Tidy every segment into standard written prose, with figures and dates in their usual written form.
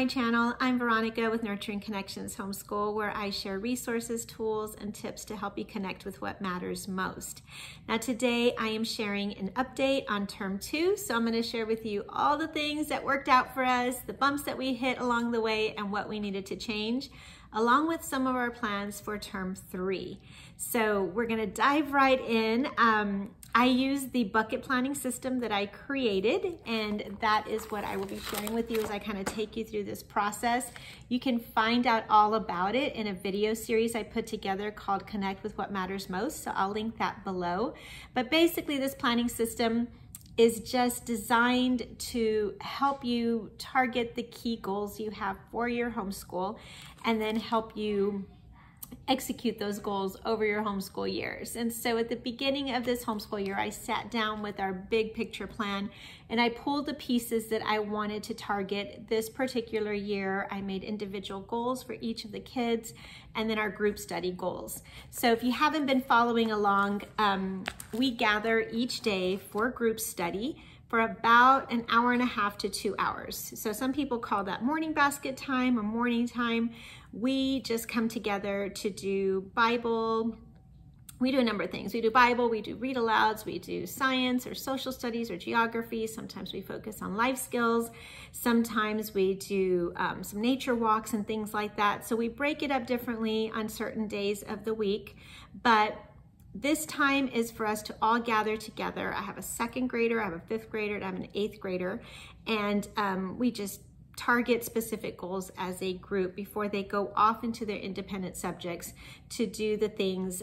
my channel. I'm Veronica with Nurturing Connections Homeschool, where I share resources, tools, and tips to help you connect with what matters most. Now today I am sharing an update on term 2, so I'm going to share with you all the things that worked out for us, the bumps that we hit along the way, and what we needed to change, along with some of our plans for term 3. So we're going to dive right in. I use the bucket planning system that I created, and that is what I will be sharing with you as I kind of take you through this process. You can find out all about it in a video series I put together called Connect with What Matters Most, so I'll link that below. But basically this planning system is just designed to help you target the key goals you have for your homeschool and then help you execute those goals over your homeschool years. And so at the beginning of this homeschool year, I sat down with our big picture plan and I pulled the pieces that I wanted to target this particular year. I made individual goals for each of the kids and then our group study goals. So if you haven't been following along, we gather each day for group study for about an hour and a half to 2 hours. So some people call that morning basket time or morning time. We just come together to do Bible. We do a number of things. We do Bible, we do read alouds, we do science or social studies or geography. Sometimes we focus on life skills. Sometimes we do some nature walks and things like that. So we break it up differently on certain days of the week, but this time is for us to all gather together. I have a 2nd grader, I have a 5th grader, and I have an 8th grader, and we just target specific goals as a group before they go off into their independent subjects to do the things,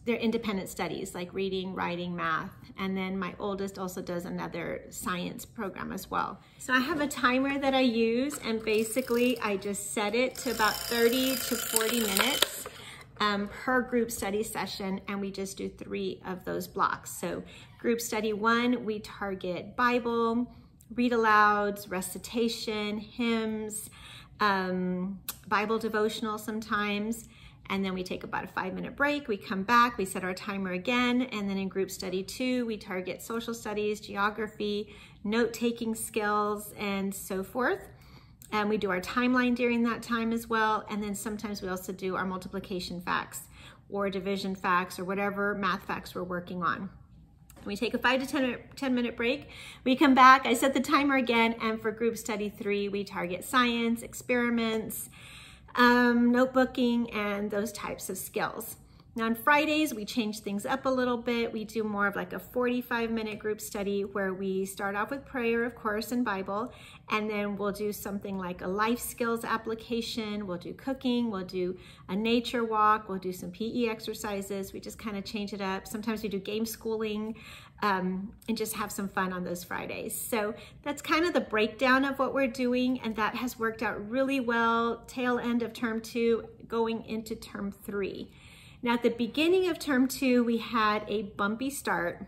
their independent studies like reading, writing, math, and then my oldest also does another science program as well. So I have a timer that I use, and basically I just set it to about 30 to 40 minutes per group study session, and we just do 3 of those blocks. So group study 1, we target Bible, read alouds, recitation, hymns, Bible devotional sometimes, and then we take about a 5-minute break. We come back, we set our timer again, and then in group study 2, we target social studies, geography, note-taking skills, and so forth. And we do our timeline during that time as well. And then sometimes we also do our multiplication facts or division facts or whatever math facts we're working on. We take a 5 to 10 minute break. We come back, I set the timer again, and for group study 3, we target science, experiments, notebooking, and those types of skills. Now on Fridays, we change things up a little bit. We do more of like a 45-minute group study where we start off with prayer, of course, and Bible, and then we'll do something like a life skills application. We'll do cooking, we'll do a nature walk, we'll do some PE exercises. We just kind of change it up. Sometimes we do game schooling and just have some fun on those Fridays. So that's kind of the breakdown of what we're doing, and that has worked out really well, tail end of term 2, going into term 3. Now at the beginning of term 2, we had a bumpy start.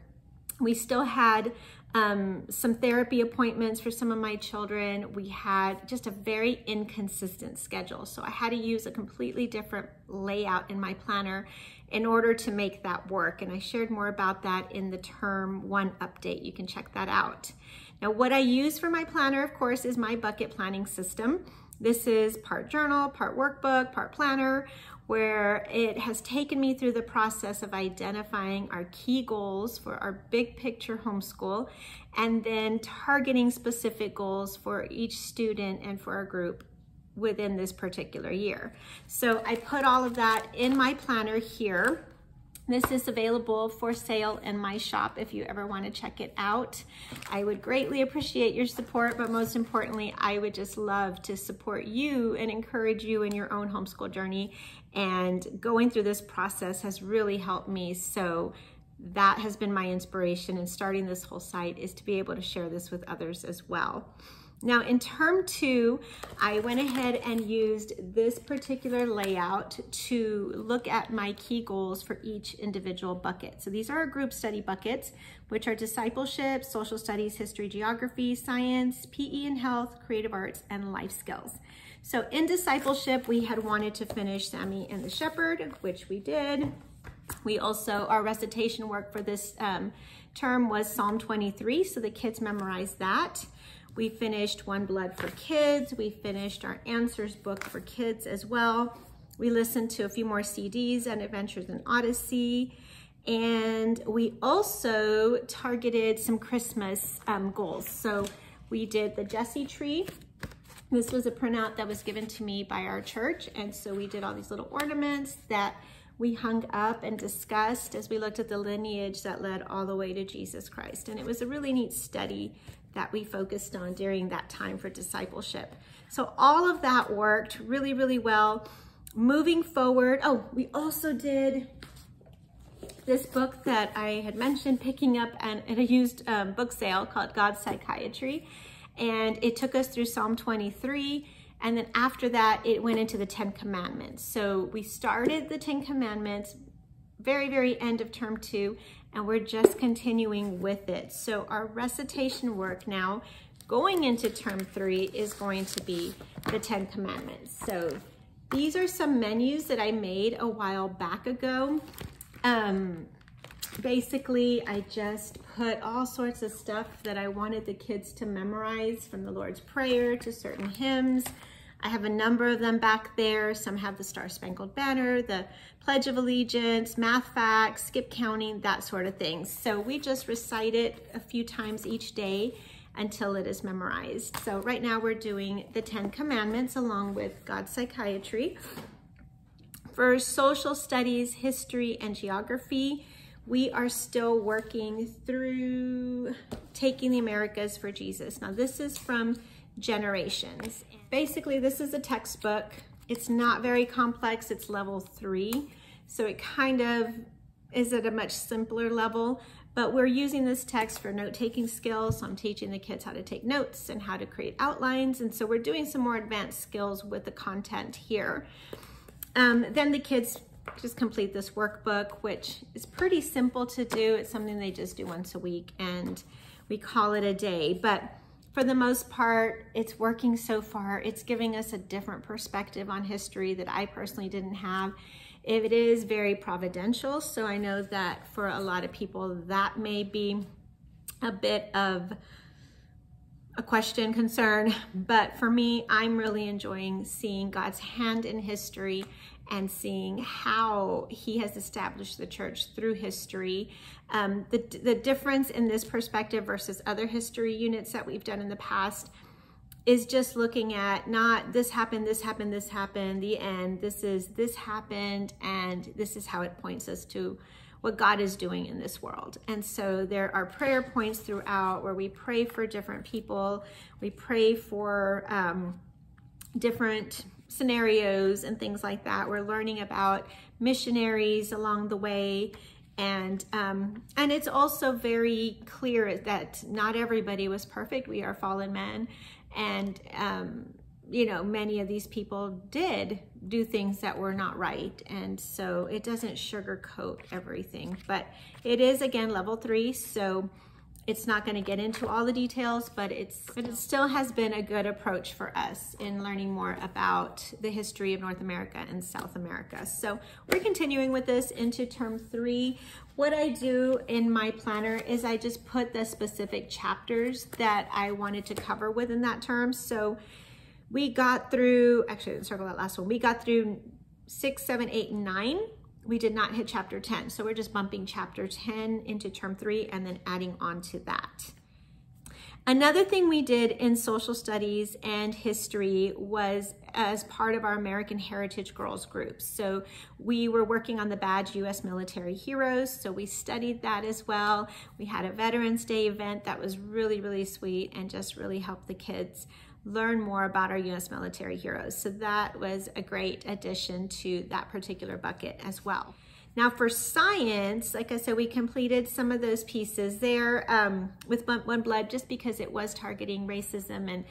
We still had some therapy appointments for some of my children. We had just a very inconsistent schedule. So I had to use a completely different layout in my planner in order to make that work. And I shared more about that in the term 1 update. You can check that out. Now what I use for my planner, of course, is my bucket planning system. This is part journal, part workbook, part planner, where it has taken me through the process of identifying our key goals for our big picture homeschool and then targeting specific goals for each student and for our group within this particular year. So I put all of that in my planner here. This is available for sale in my shop if you ever want to check it out. I would greatly appreciate your support, but most importantly, I would just love to support you and encourage you in your own homeschool journey. And going through this process has really helped me. So that has been my inspiration in starting this whole site, is to be able to share this with others as well. Now in term 2, I went ahead and used this particular layout to look at my key goals for each individual bucket. So these are our group study buckets, which are discipleship, social studies, history, geography, science, PE and health, creative arts, and life skills. So in discipleship, we had wanted to finish Sammy and the Shepherd, which we did. We also, our recitation work for this term was Psalm 23, so the kids memorized that. We finished One Blood for Kids. We finished our Answers book for kids as well. We listened to a few more CDs and Adventures in Odyssey. And we also targeted some Christmas goals. So we did the Jesse tree. This was a printout that was given to me by our church. And so we did all these little ornaments that we hung up and discussed as we looked at the lineage that led all the way to Jesus Christ. And it was a really neat study that we focused on during that time for discipleship. So all of that worked really, really well. Moving forward, oh, we also did this book that I had mentioned picking up at a used book sale called God's Psychiatry. And it took us through Psalm 23. And then after that, it went into the 10 Commandments. So we started the 10 Commandments very, very end of term 2, and we're just continuing with it. So our recitation work now going into term 3 is going to be the 10 Commandments. So these are some menus that I made a while back ago. Basically, I just put all sorts of stuff that I wanted the kids to memorize, from the Lord's Prayer to certain hymns. I have a number of them back there. Some have the Star Spangled Banner, the Pledge of Allegiance, math facts, skip counting, that sort of thing. So we just recite it a few times each day until it is memorized. So right now we're doing the 10 Commandments along with God's Psychiatry. For social studies, history, and geography, we are still working through Taking the Americas for Jesus. Now this is from Generations. Basically, this is a textbook. It's not very complex. It's level 3. So it kind of is at a much simpler level, but we're using this text for note-taking skills. So I'm teaching the kids how to take notes and how to create outlines. And so we're doing some more advanced skills with the content here. Then the kids just complete this workbook, which is pretty simple to do. It's something they just do once a week and we call it a day. But for the most part, it's working so far. It's giving us a different perspective on history that I personally didn't have. It is very providential, so I know that for a lot of people that may be a bit of a question, concern, but for me, I'm really enjoying seeing God's hand in history and seeing how he has established the church through history. The difference in this perspective versus other history units that we've done in the past is just looking at not this happened, this happened, this happened, the end. This happened, and this is how it points us to what God is doing in this world. And so there are prayer points throughout where we pray for different people. We pray for different scenarios and things like that. We're learning about missionaries along the way. And it's also very clear that not everybody was perfect. We are fallen men. And, you know, many of these people did do things that were not right. And so it doesn't sugarcoat everything, but it is, again, level 3. So it's not going to get into all the details, but it still has been a good approach for us in learning more about the history of North America and South America. So we're continuing with this into term 3. What I do in my planner is I just put the specific chapters that I wanted to cover within that term. So we got through, actually, let's circle that last one. We got through 6, 7, 8, and 9. We did not hit chapter 10. So we're just bumping chapter 10 into term 3 and then adding on to that. Another thing we did in social studies and history was as part of our American Heritage Girls group. So we were working on the badge U.S. military heroes. So we studied that as well. We had a Veterans Day event that was really, really sweet and just really helped the kids learn more about our U.S. military heroes. So that was a great addition to that particular bucket as well. Now for science, like I said, we completed some of those pieces there with One Blood just because it was targeting racism and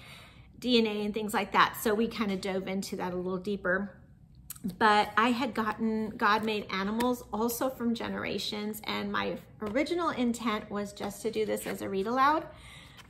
DNA and things like that. So we kind of dove into that a little deeper. But I had gotten God Made Animals also from Generations, and my original intent was just to do this as a read aloud.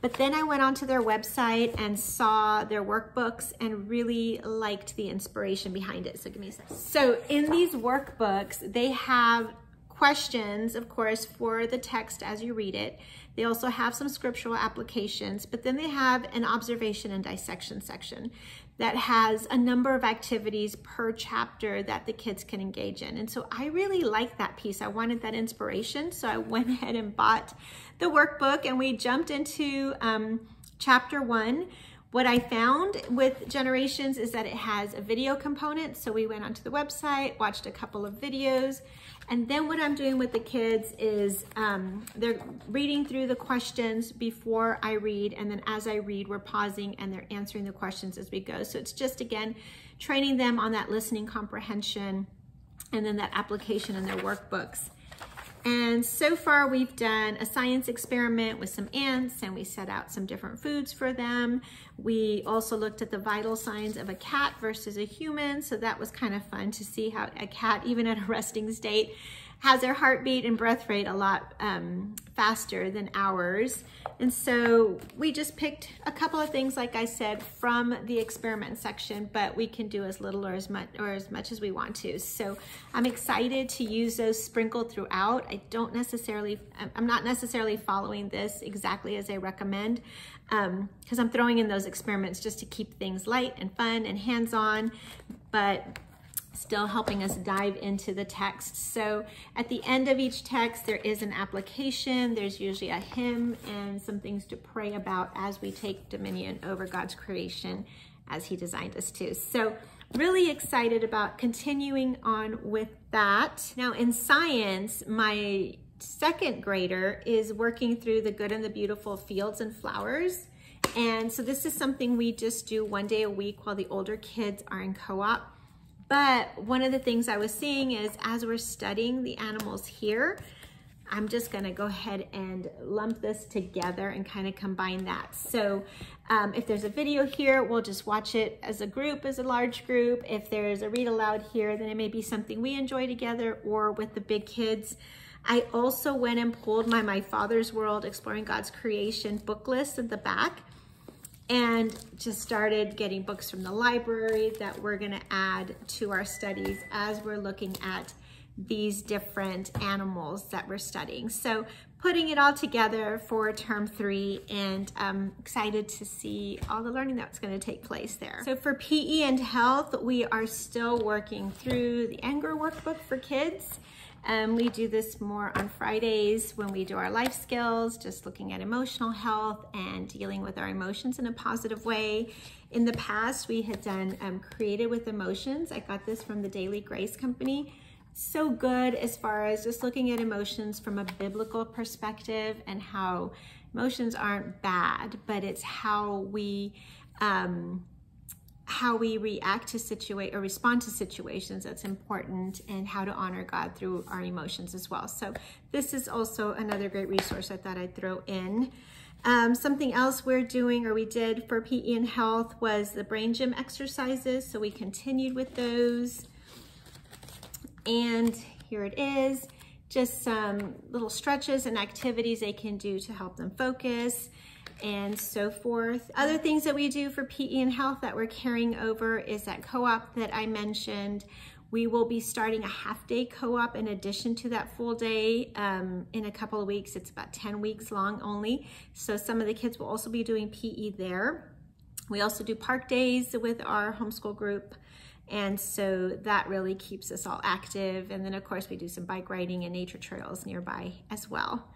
But then I went onto their website and saw their workbooks and really liked the inspiration behind it. So give me a second. So in these workbooks, they have questions, of course, for the text as you read it. They also have some scriptural applications, but then they have an observation and dissection section that has a number of activities per chapter that the kids can engage in. And so I really like that piece. I wanted that inspiration, so I went ahead and bought the workbook, and we jumped into chapter 1. What I found with Generations is that it has a video component. So we went onto the website, watched a couple of videos, and then what I'm doing with the kids is they're reading through the questions before I read, and then as I read, we're pausing and they're answering the questions as we go. So it's just, again, training them on that listening comprehension and then that application in their workbooks. And so far we've done a science experiment with some ants, and we set out some different foods for them. We also looked at the vital signs of a cat versus a human. So that was kind of fun to see how a cat, even at a resting state, has their heartbeat and breath rate a lot faster than ours. And so we just picked a couple of things, like I said, from the experiment section, but we can do as little or as much as we want to. So I'm excited to use those sprinkled throughout. I'm not necessarily following this exactly as I recommend, because I'm throwing in those experiments just to keep things light and fun and hands-on, but still helping us dive into the text. So at the end of each text, there is an application. There's usually a hymn and some things to pray about as we take dominion over God's creation as He designed us to. So really excited about continuing on with that. Now in science, my second grader is working through the good and the beautiful fields and flowers. And so this is something we just do one day a week while the older kids are in co-op. But one of the things I was seeing is as we're studying the animals here, I'm just gonna go ahead and lump this together and kind of combine that. So if there's a video here, we'll just watch it as a group, as a large group. If there's a read aloud here, then it may be something we enjoy together or with the big kids. I also went and pulled my Father's World, Exploring God's Creation book list at the back, and just started getting books from the library that we're gonna add to our studies as we're looking at these different animals that we're studying. So putting it all together for term 3, and I'm excited to see all the learning that's gonna take place there. So for PE and health, we are still working through the Anger workbook for kids. We do this more on Fridays when we do our life skills, just looking at emotional health and dealing with our emotions in a positive way. In the past, we had done Created with Emotions. I got this from the Daily Grace Company. So good as far as just looking at emotions from a biblical perspective, and how emotions aren't bad, but it's how we react to or respond to situations that's important, and how to honor God through our emotions as well. So this is also another great resource I thought I'd throw in. Something else we did for PE and health was the brain gym exercises. So we continued with those. And here it is, just some little stretches and activities they can do to help them focus, and so forth. Other things that we do for PE and health that we're carrying over is that co-op that I mentioned. We will be starting a half-day co-op in addition to that full day in a couple of weeks. It's about 10 weeks long only. So some of the kids will also be doing PE there. We also do park days with our homeschool group. And so that really keeps us all active. And then of course we do some bike riding and nature trails nearby as well.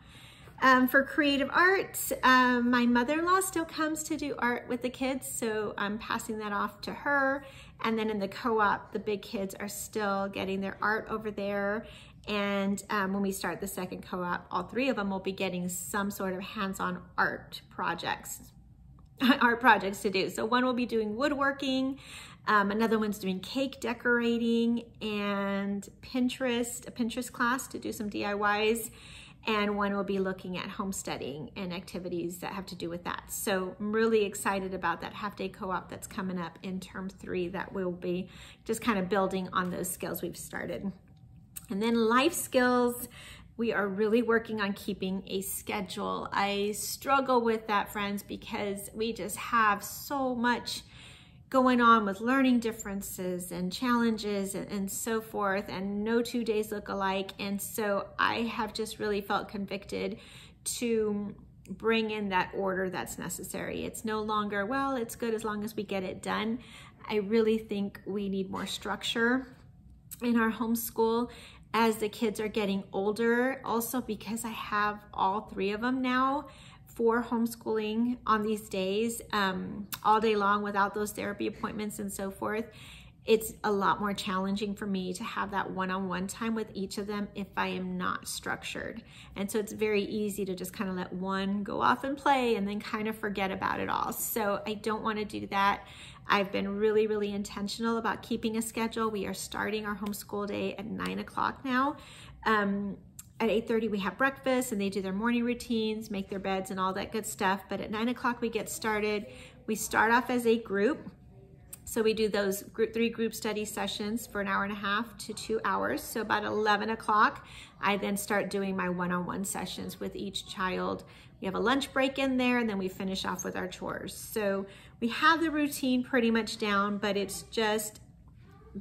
For creative arts, my mother-in-law still comes to do art with the kids, so I'm passing that off to her. And then in the co-op, the big kids are still getting their art over there. And when we start the second co-op, all 3 of them will be getting some sort of hands-on art projects to do. So one will be doing woodworking, another one's doing cake decorating, and a Pinterest class to do some DIYs, and one will be looking at homesteading and activities that have to do with that. So I'm really excited about that half-day co-op that's coming up in term 3 that will be just kind of building on those skills we've started. And then life skills, we are really working on keeping a schedule. I struggle with that, friends, because we just have so much going on with learning differences and challenges and so forth, and no 2 days look alike. And so I have just really felt convicted to bring in that order that's necessary. It's no longer, well, it's good as long as we get it done. I really think we need more structure in our homeschool as the kids are getting older. Also because I have all 3 of them now for homeschooling on these days, all day long without those therapy appointments and so forth. It's a lot more challenging for me to have that one-on-one time with each of them if I am not structured. And so it's very easy to just kind of let one go off and play and then kind of forget about it all. So I don't want to do that. I've been really, really intentional about keeping a schedule. We are starting our homeschool day at 9 o'clock now. At 8:30 we have breakfast and they do their morning routines, make their beds and all that good stuff. But at 9 o'clock we get started. We start off as a group. So we do those 3 group study sessions for 1.5 hours to 2 hours. So about 11 o'clock, I then start doing my one-on-one sessions with each child. We have a lunch break in there and then we finish off with our chores. So we have the routine pretty much down, but it's just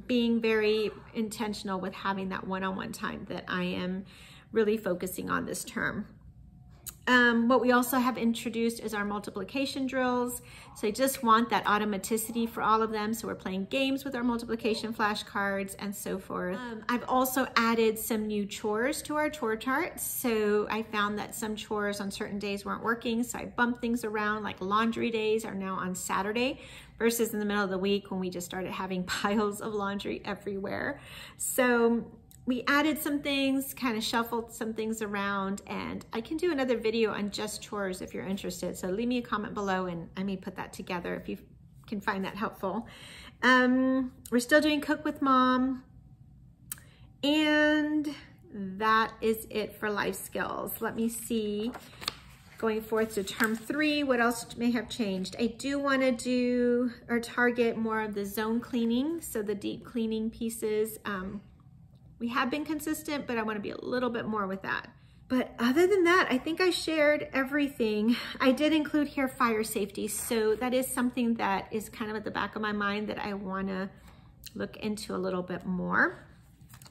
being very intentional with having that one-on-one time that I am really focusing on this term. What we also have introduced is our multiplication drills. So I just want that automaticity for all of them. So we're playing games with our multiplication flashcards and so forth. I've also added some new chores to our chore charts. So I found that some chores on certain days weren't working. So I bumped things around, like laundry days are now on Saturday versus in the middle of the week when we just started having piles of laundry everywhere. So we added some things, kind of shuffled some things around, and I can do another video on just chores if you're interested. So leave me a comment below and I may put that together if you can find that helpful. We're still doing Cook with Mom, and that is it for life skills. Let me see, going forth to term 3, what else may have changed? I do want to do or target more of the zone cleaning, so the deep cleaning pieces. We have been consistent, but I want to be a little bit more with that. But other than that, I think I shared everything. I did include here fire safety. So that is something that is kind of at the back of my mind that I want to look into a little bit more.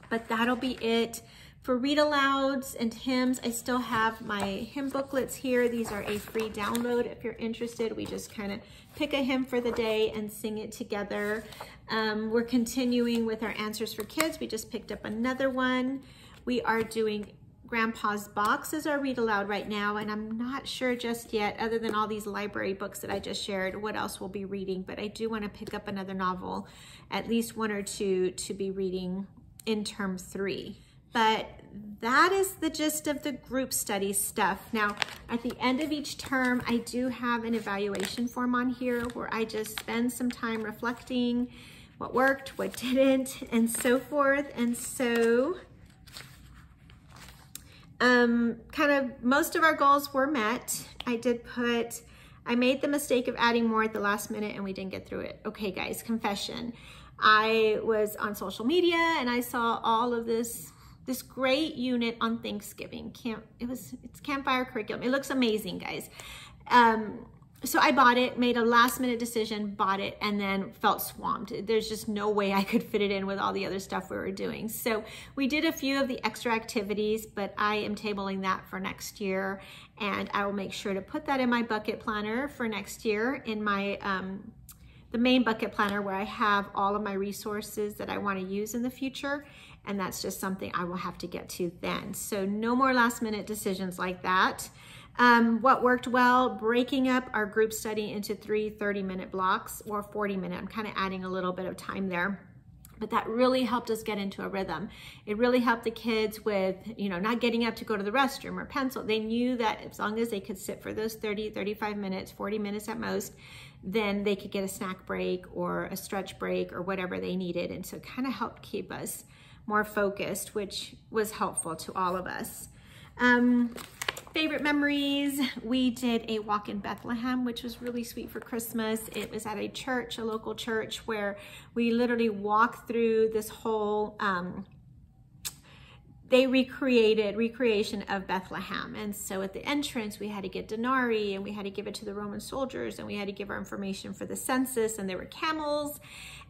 But that'll be it. For read alouds and hymns, I still have my hymn booklets here. These are a free download if you're interested. We just kind of pick a hymn for the day and sing it together. We're continuing with our answers for kids. We just picked up another one. We are doing Grandpa's Box as our read aloud right now, and I'm not sure just yet, other than all these library books that I just shared, what else we'll be reading. But I do want to pick up another novel, at least 1 or 2 to be reading in term 3. But that is the gist of the group study stuff. Now, at the end of each term, I do have an evaluation form on here where I just spend some time reflecting what worked, what didn't, and so forth. And so, kind of most of our goals were met. I made the mistake of adding more at the last minute and we didn't get through it. Okay, guys, confession. I was on social media and I saw all of this great unit on Thanksgiving. It's campfire curriculum. It looks amazing, guys. So I bought it, made a last minute decision, bought it, and then felt swamped. There's just no way I could fit it in with all the other stuff we were doing. So we did a few of the extra activities, but I am tabling that for next year, and I will make sure to put that in my bucket planner for next year in my the main bucket planner where I have all of my resources that I want to use in the future. And that's just something I will have to get to then. So no more last minute decisions like that. What worked well, breaking up our group study into 3 30-minute blocks or 40-minute. I'm kind of adding a little bit of time there. But that really helped us get into a rhythm. It really helped the kids with, not getting up to go to the restroom or pencil. They knew that as long as they could sit for those 30, 35 minutes, 40 minutes at most, then they could get a snack break or a stretch break or whatever they needed. And so it kind of helped keep us more focused, which was helpful to all of us. Favorite memories, we did a walk in Bethlehem, which was really sweet for Christmas. It was at a church, a local church, where we literally walked through this whole they recreation of Bethlehem. And so at the entrance, we had to get denarii, and we had to give it to the Roman soldiers, and we had to give our information for the census, and there were camels,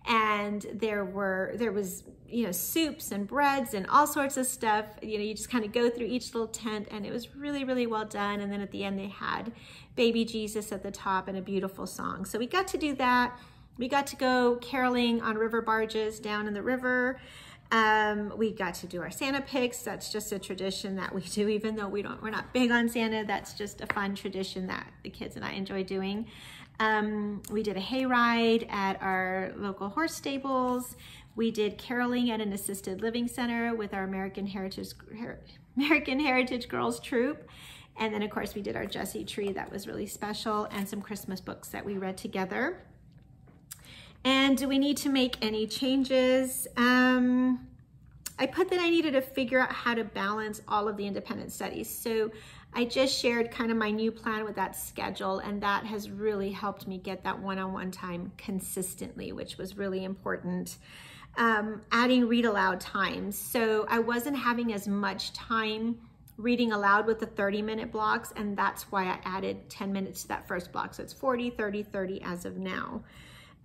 and there was, you know, soups and breads and all sorts of stuff. You know, you just kind of go through each little tent, and it was really, really well done. And then at the end, they had baby Jesus at the top and a beautiful song. So we got to do that. We got to go caroling on river barges down in the river. We got to do our Santa pics. That's just a tradition that we do, even though we're not big on Santa. That's just a fun tradition that the kids and I enjoy doing. We did a hayride at our local horse stables. We did caroling at an assisted living center with our American Heritage Girls Troop. And then of course we did our Jessie tree. That was really special, and some Christmas books that we read together. And do we need to make any changes? I put that I needed to figure out how to balance all of the independent studies. So I just shared kind of my new plan with that schedule, and that has really helped me get that one-on-one time consistently, which was really important. Adding read aloud times. So I wasn't having as much time reading aloud with the 30-minute blocks, and that's why I added 10 minutes to that first block. So it's 40, 30, 30 as of now.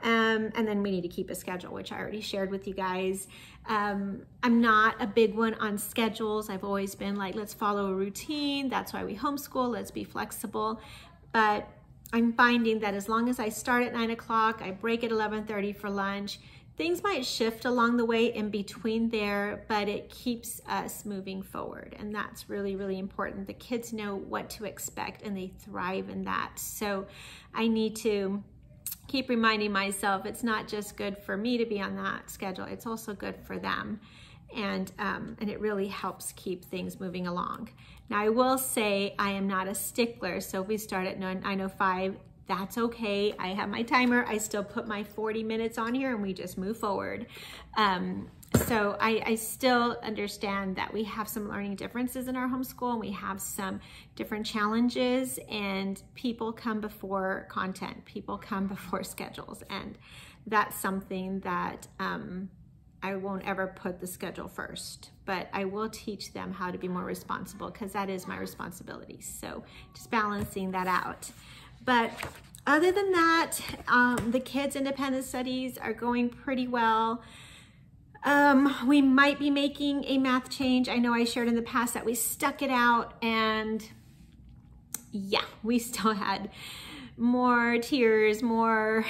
And then we need to keep a schedule, which I already shared with you guys. I'm not a big one on schedules. I've always been like, let's follow a routine. That's why we homeschool. Let's be flexible. But I'm finding that as long as I start at 9 o'clock, I break at 11:30 for lunch, things might shift along the way in between there, but it keeps us moving forward. And that's really, really important. The kids know what to expect, and they thrive in that. So I need to keep reminding myself it's not just good for me to be on that schedule, it's also good for them. And it really helps keep things moving along. Now I will say I am not a stickler, so if we start at 9:05, that's okay. I have my timer, I still put my 40 minutes on here, and we just move forward. So I still understand that we have some learning differences in our homeschool, and we have some different challenges, and people come before content, people come before schedules, and that's something that I won't ever put the schedule first, but I will teach them how to be more responsible, because that is my responsibility. So just balancing that out. But other than that, the kids' independent studies are going pretty well. We might be making a math change. I know I shared in the past that we stuck it out, and yeah, we still had more tears, more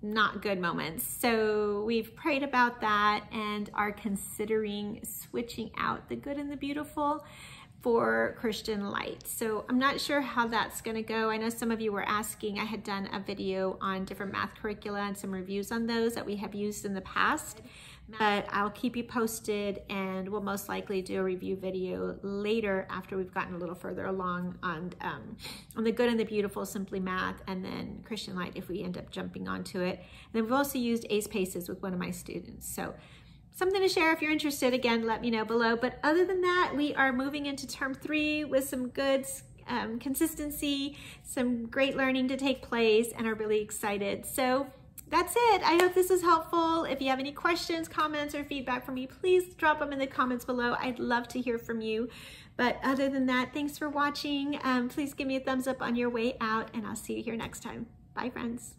not good moments. So we've prayed about that and are considering switching out the good and the beautiful for Christian Light. So I'm not sure how that's gonna go. I know some of you were asking. I had done a video on different math curricula and some reviews on those that we have used in the past, but I'll keep you posted, and we'll most likely do a review video later after we've gotten a little further along on the good and the beautiful, Simply Math, and then Christian Light if we end up jumping onto it. And then we've also used Ace Paces with one of my students. So something to share if you're interested. Again, let me know below. But other than that, we are moving into term 3 with some good consistency, some great learning to take place, and are really excited. So that's it. I hope this was helpful. If you have any questions, comments, or feedback for me, please drop them in the comments below. I'd love to hear from you. But other than that, thanks for watching. Please give me a thumbs up on your way out, and I'll see you here next time. Bye, friends.